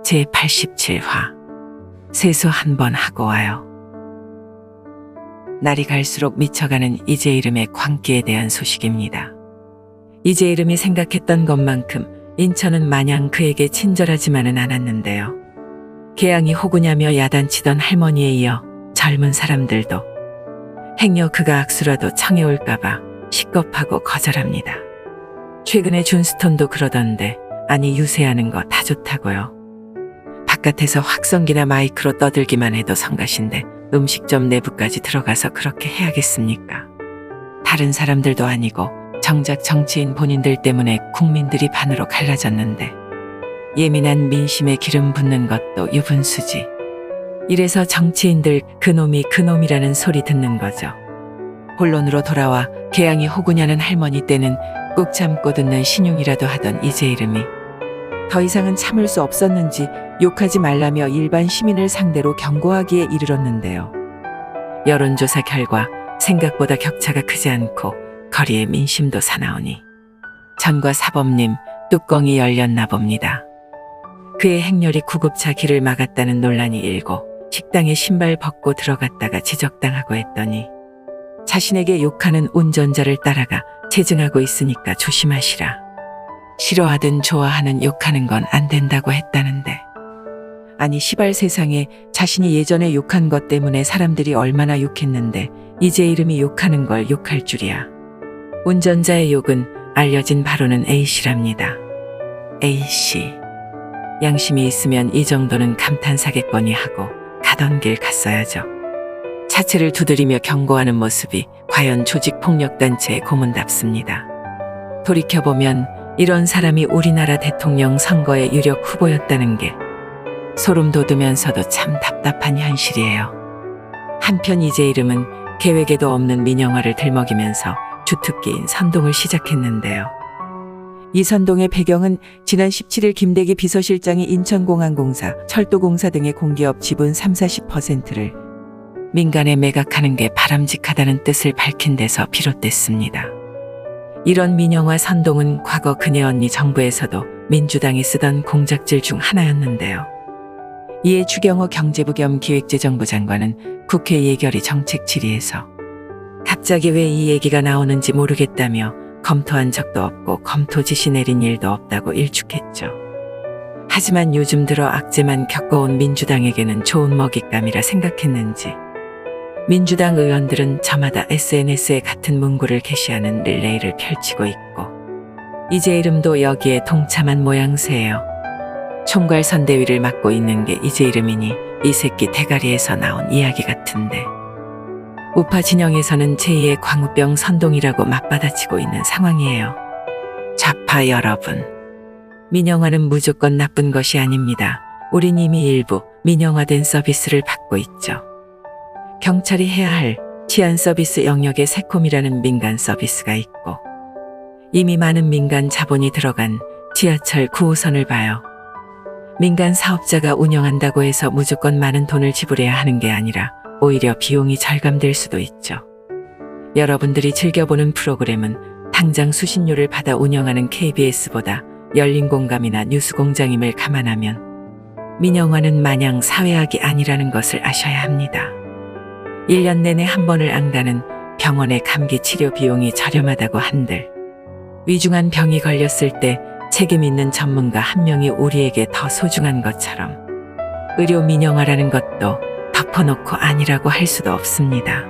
제87화 세수 한 번 하고 와요. 날이 갈수록 미쳐가는 이재이름의 광기에 대한 소식입니다. 이재이름이 생각했던 것만큼 인천은 마냥 그에게 친절하지만은 않았는데요. 개양이 호구냐며 야단치던 할머니에 이어 젊은 사람들도 행여 그가 악수라도 청해올까봐 식겁하고 거절합니다. 최근에 준스톤도 그러던데 아니 유세하는 거 다 좋다고요. 바깥에서 확성기나 마이크로 떠들기만 해도 성가신데 음식점 내부까지 들어가서 그렇게 해야겠습니까? 다른 사람들도 아니고 정작 정치인 본인들 때문에 국민들이 반으로 갈라졌는데 예민한 민심에 기름 붓는 것도 유분수지. 이래서 정치인들 그놈이라는 소리 듣는 거죠. 본론으로 돌아와 개양이 호구냐는 할머니 때는 꾹 참고 듣는 신용이라도 하던 이재이름이 더 이상은 참을 수 없었는지 욕하지 말라며 일반 시민을 상대로 경고하기에 이르렀는데요. 여론조사 결과 생각보다 격차가 크지 않고 거리의 민심도 사나우니 전과 사범님 뚜껑이 열렸나 봅니다. 그의 행렬이 구급차 길을 막았다는 논란이 일고 식당에 신발 벗고 들어갔다가 지적당하고 했더니 자신에게 욕하는 운전자를 따라가 체증하고 있으니까 조심하시라. 싫어하든 좋아하는 욕하는 건 안 된다고 했다는데. 아니 시발 세상에 자신이 예전에 욕한 것 때문에 사람들이 얼마나 욕했는데 이재이름이 욕하는 걸 욕할 줄이야. 운전자의 욕은 알려진 바로는 A씨랍니다. A씨. 양심이 있으면 이 정도는 감탄사겠거니 하고 가던 길 갔어야죠. 차체를 두드리며 경고하는 모습이 과연 조직폭력단체의 고문답습니다. 돌이켜보면 이런 사람이 우리나라 대통령 선거의 유력 후보였다는 게 소름 돋으면서도 참 답답한 현실이에요. 한편 이재이름은 계획에도 없는 민영화를 들먹이면서 주특기인 선동을 시작했는데요. 이 선동의 배경은 지난 17일 김대기 비서실장이 인천공항공사, 철도공사 등의 공기업 지분 30~40%를 민간에 매각하는 게 바람직하다는 뜻을 밝힌 데서 비롯됐습니다. 이런 민영화 선동은 과거 그네 언니 정부에서도 민주당이 쓰던 공작질 중 하나였는데요. 이에 추경호 경제부 겸 기획재정부 장관은 국회 예결위 정책 질의에서 갑자기 왜 이 얘기가 나오는지 모르겠다며 검토한 적도 없고 검토 지시 내린 일도 없다고 일축했죠. 하지만 요즘 들어 악재만 겪어온 민주당에게는 좋은 먹잇감이라 생각했는지 민주당 의원들은 저마다 SNS에 같은 문구를 게시하는 릴레이를 펼치고 있고 이재이름도 여기에 동참한 모양새예요. 총괄 선대위를 맡고 있는 게 이재이름이니 이 새끼 대가리에서 나온 이야기 같은데 우파 진영에서는 제2의 광우병 선동이라고 맞받아치고 있는 상황이에요. 좌파 여러분, 민영화는 무조건 나쁜 것이 아닙니다. 우린 이미 일부 민영화된 서비스를 받고 있죠. 경찰이 해야 할 치안 서비스 영역에 세콤이라는 민간 서비스가 있고 이미 많은 민간 자본이 들어간 지하철 9호선을 봐요. 민간 사업자가 운영한다고 해서 무조건 많은 돈을 지불해야 하는 게 아니라 오히려 비용이 절감될 수도 있죠. 여러분들이 즐겨보는 프로그램은 당장 수신료를 받아 운영하는 KBS보다 열린공감이나 뉴스공장임을 감안하면 민영화는 마냥 사회악이 아니라는 것을 아셔야 합니다. 1년 내내 한 번을 안 가는 병원의 감기 치료 비용이 저렴하다고 한들 위중한 병이 걸렸을 때 책임 있는 전문가 한 명이 우리에게 더 소중한 것처럼 의료 민영화라는 것도 덮어놓고 아니라고 할 수도 없습니다.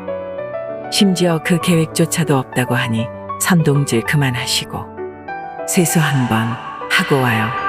심지어 그 계획조차도 없다고 하니 선동질 그만하시고 세수 한 번 하고 와요.